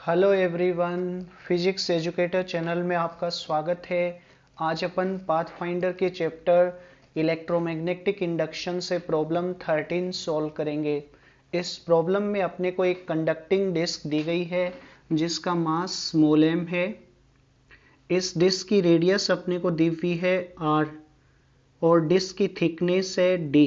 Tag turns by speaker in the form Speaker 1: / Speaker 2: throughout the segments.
Speaker 1: Hello everyone, physics educator channel में आपका स्वागत है। आज अपन पाथफाइंडर के चैप्टर इलेक्ट्रोमैग्नेटिक इंडक्शन से प्रॉब्लम 13 सॉल्व करेंगे। इस प्रॉब्लम में अपने को एक कंडक्टिंग डिस्क दी गई है जिसका मास स्मॉल m है। इस डिस्क की रेडियस अपने को दी हुई है r और डिस्क की थिकनेस है d।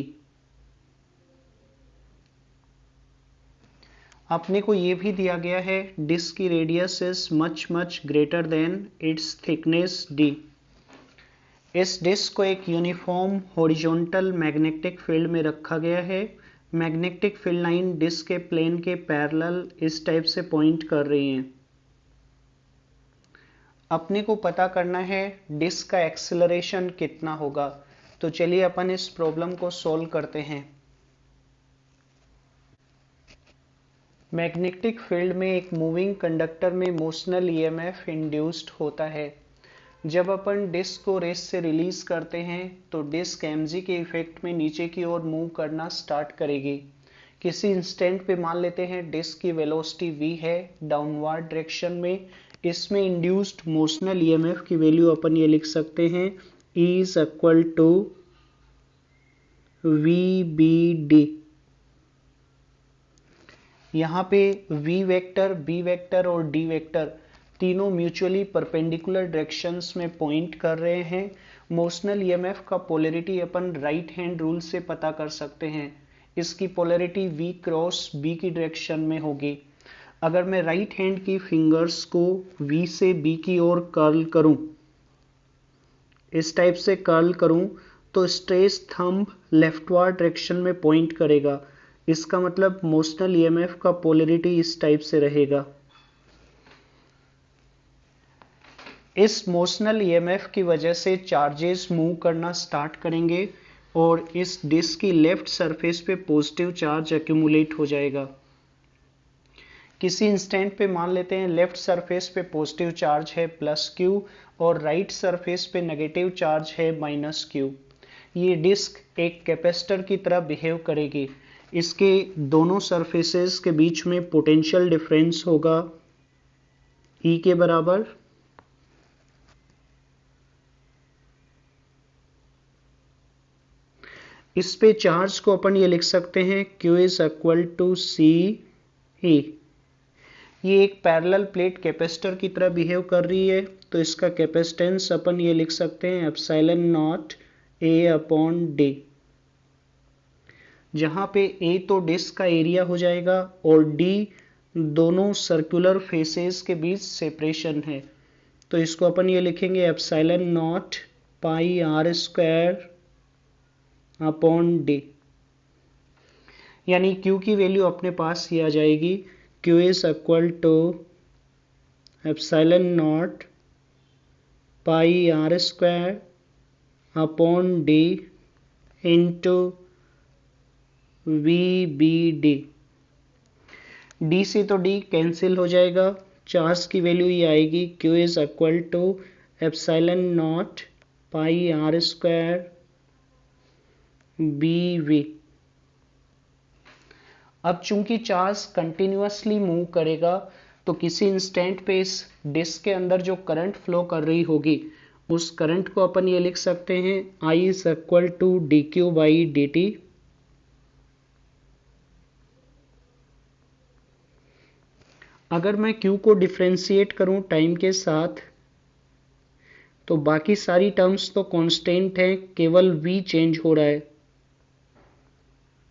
Speaker 1: अपने को ये भी दिया गया है डिस्क की radius is much greater than it's thickness d। इस डिस्क को एक यूनिफॉर्म हॉरिजॉन्टल मैग्नेटिक फील्ड में रखा गया है। मैग्नेटिक फील्ड लाइन डिस्क के प्लेन के पैरेलल इस टाइप से पॉइंट कर रही हैं। अपने को पता करना है डिस्क का एक्सेलरेशन कितना होगा। तो चलिए अपन इस प्रॉब्लम को सॉल्व करते हैं। मैग्नेटिक फील्ड में एक मूविंग कंडक्टर में मोशनल ईएमएफ इंड्यूस्ड होता है। जब अपन डिस्क को रेस से रिलीज करते हैं तो डिस्क mg के इफेक्ट में नीचे की ओर मूव करना स्टार्ट करेगी। किसी इंस्टेंट पे मान लेते हैं डिस्क की वेलोसिटी v है डाउनवर्ड डायरेक्शन में। इसमें इंड्यूस्ड मोशनल ईएमएफ की वैल्यू अपन ये लिख सकते हैं E is equal to VBD। यहाँ पे v वेक्टर, b वेक्टर और d वेक्टर तीनों म्यूचुअली परपेंडिकुलर डायरेक्शंस में पॉइंट कर रहे हैं। मोशनल ईएमएफ का पोलैरिटी अपन राइट हैंड रूल से पता कर सकते हैं। इसकी पोलैरिटी v क्रॉस b की डायरेक्शन में होगी। अगर मैं राइट हैंड की फिंगर्स को v से b की ओर कर्ल करूं, इस टाइप से कर्ल करूं, तो स्ट्रेस थंब लेफ्टवर्ड डायरेक्शन में पॉइंट करेगा। इसका मतलब मोशनल ईएमएफ का पोलैरिटी इस टाइप से रहेगा। इस मोशनल ईएमएफ की वजह से चार्जेस मूव करना स्टार्ट करेंगे और इस डिस्क की लेफ्ट सरफेस पे पॉजिटिव चार्ज एक्यूमुलेट हो जाएगा। किसी इंस्टेंट पे मान लेते हैं लेफ्ट सरफेस पे पॉजिटिव चार्ज है +q और राइट सरफेस पे नेगेटिव चार्ज है -q। ये डिस्क एक कैपेसिटर की तरह बिहेव करेगी। इसके दोनों सरफेसेस के बीच में पोटेंशियल डिफरेंस होगा E के बराबर। इस पे चार्ज को अपन ये लिख सकते हैं Q is equal to C E। ये एक पैरेलल प्लेट कैपेसिटर की तरह बिहेव कर रही है, तो इसका कैपेसिटेंस अपन ये लिख सकते हैं epsilon not A upon D, जहां पे A तो डिस्क का एरिया हो जाएगा और D दोनों सर्कुलर फेसेस के बीच सेपरेशन है। तो इसको अपन ये लिखेंगे epsilon naught pi r square upon D, यानी Q की वैल्यू अपने पास ही आ जाएगी Q is equal to epsilon naught pi r square upon D into VBD। D से तो D कैंसिल हो जाएगा, चार्ज की वैल्यू ये आएगी Q is equal to epsilon naught pi r square BV। अब चूंकि चार्ज कंटिन्यूअसली मूव करेगा तो किसी इंस्टेंट पे इस डिस्क के अंदर जो करंट फ्लो कर रही होगी उस करंट को अपन ये लिख सकते हैं I is equal to dq by dt। अगर मैं Q को डिफरेंशिएट करूं टाइम के साथ तो बाकी सारी टर्म्स तो कांस्टेंट हैं, केवल V चेंज हो रहा है।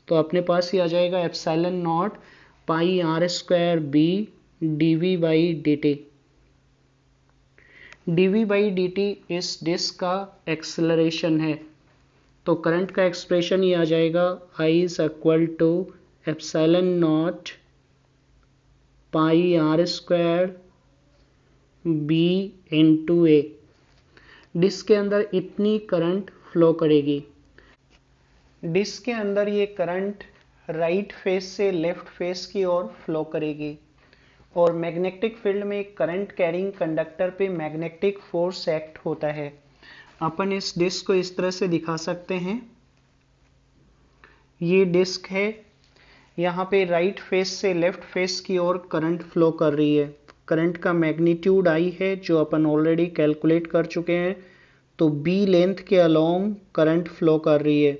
Speaker 1: तो अपने पास ही आ जाएगा epsilon naught pi r square B dV by dt। dV by dt इस डिस्क का एक्सेलरेशन है, तो करंट का एक्सप्रेशन ये आ जाएगा I is equal to epsilon naught pi r square B into A। Disc के अंदर इतनी करंट फ्लो करेगी। डिस्क के अंदर ये करंट राइट फेस से लेफ्ट फेस की ओर फ्लो करेगी और मैग्नेटिक फील्ड में एक करंट कैरिंग कंडक्टर पे मैग्नेटिक फोर्स एक्ट होता है। अपन इस डिस्क को इस तरह से दिखा सकते हैं। ये डिस्क है, यहाँ पे राइट फेस से लेफ्ट फेस की ओर करंट फ्लो कर रही है। करंट का मैग्नीट्यूड I है जो अपन ऑलरेडी कैलकुलेट कर चुके हैं। तो B लेंथ के अलोंग करंट फ्लो कर रही है।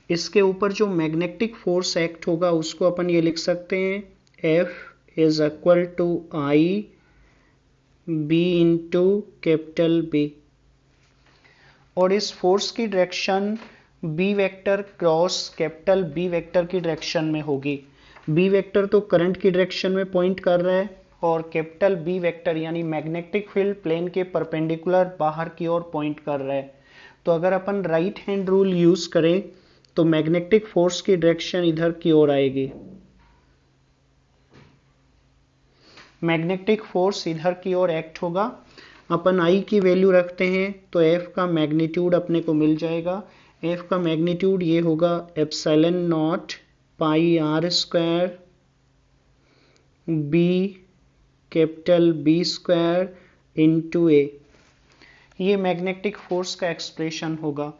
Speaker 1: इसके ऊपर जो मैग्नेटिक फोर्स एक्ट होगा उसको अपन ये लिख सकते हैं F is equal to I B into capital B। और इस फोर्स की direction B vector cross capital B vector की डायरेक्शन में होगी। B वेक्टर तो करंट की डायरेक्शन में पॉइंट कर रहा है और कैपिटल B वेक्टर यानी मैग्नेटिक फील्ड प्लेन के परपेंडिकुलर बाहर की ओर पॉइंट कर रहा है। तो अगर अपन राइट हैंड रूल यूज करें तो मैग्नेटिक फोर्स की डायरेक्शन इधर की ओर आएगी। मैग्नेटिक फोर्स इधर की ओर एक्ट होगा। अपन I की वैल्यू रखते हैं तो F का मैग्नीट्यूड अपने को मिल जाएगा। F का मैग्नीट्यूड ये होगा epsilon naught pi R square B capital B square into A। ये मैग्नेटिक फोर्स का एक्सप्रेशन होगा।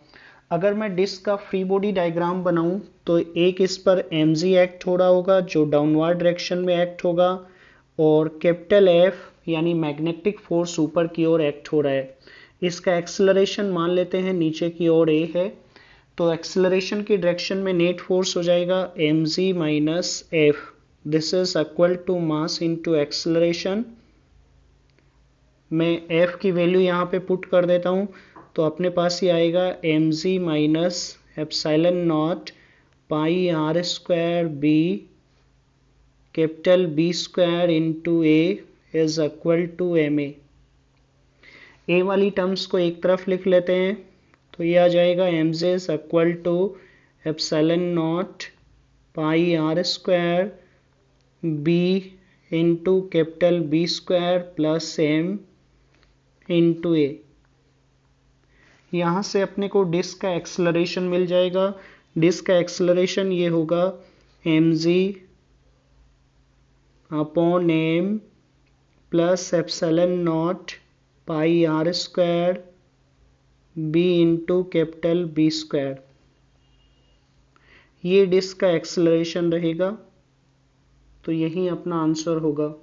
Speaker 1: अगर मैं डिस्क का फ्री बॉडी डायग्राम बनाऊं तो एक इस पर mg एक्ट हो रहा होगा जो डाउनवर्ड डायरेक्शन में एक्ट होगा और कैपिटल F यानी मैग्नेटिक फोर्स ऊपर की ओर एक्ट हो रहा है। इसका एक्सेलरेशन मान लेते हैं नीचे की ओर A है। तो एक्सेलरेशन की डायरेक्शन में नेट फोर्स हो जाएगा mg minus F। This is equal to mass into acceleration. मैं F की वैल्यू यहाँ पे पुट कर देता हूँ तो अपने पास ही आएगा mg minus epsilon naught pi R square B capital B square into A is equal to ma। A वाली टर्म्स को एक तरफ लिख लेते हैं तो ये आ जाएगा mg is equal to epsilon naught pi R square B into capital B square plus m into A। यहाँ से अपने को डिस्क का एक्सेलरेशन मिल जाएगा। डिस्क का एक्सेलरेशन ये होगा mg upon m plus epsilon naught pi R square B into capital B square. ये डिस्क का एक्सेलरेशन रहेगा। तो यही अपना आंसर होगा।